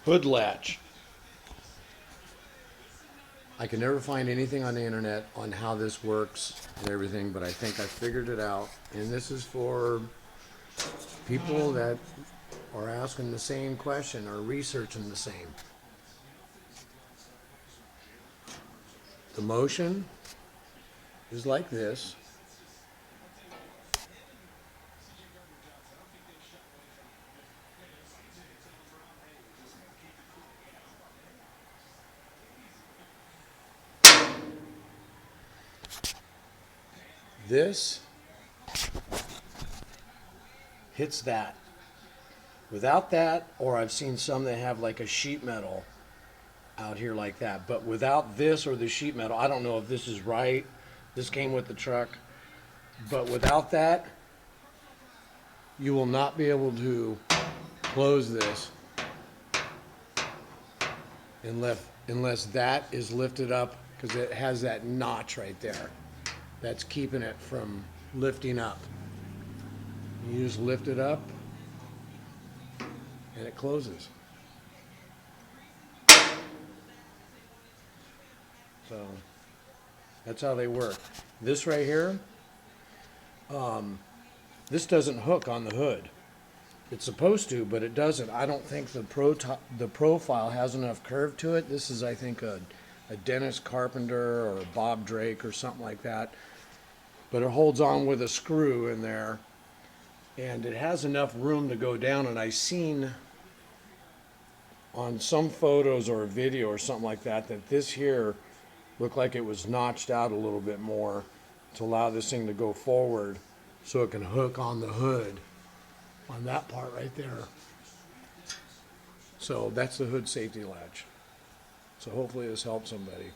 Hood latch. I can never find anything on the internet on how this works and everything, but I think I figured it out. And this is for people that are asking the same question or researching the same. The motion is like this. This hits that. Without that, or I've seen some that have like a sheet metal out here like that. But without this or the sheet metal, I don't know if this is right. This came with the truck. But without that, you will not be able to close this unless that is lifted up because it has that notch right there. That's keeping it from lifting up. You just lift it up and it closes. So that's how they work. This right here, this doesn't hook on the hood. It's supposed to, but it doesn't. I don't think the profile has enough curve to it. This is, I think, a Dennis Carpenter or a Bob Drake or something like that. But it holds on with a screw in there, and it has enough room to go down. And I've seen on some photos or a video or something like that that this here looked like it was notched out a little bit more to allow this thing to go forward so it can hook on the hood on that part right there. So that's the hood safety latch. So hopefully this helps somebody.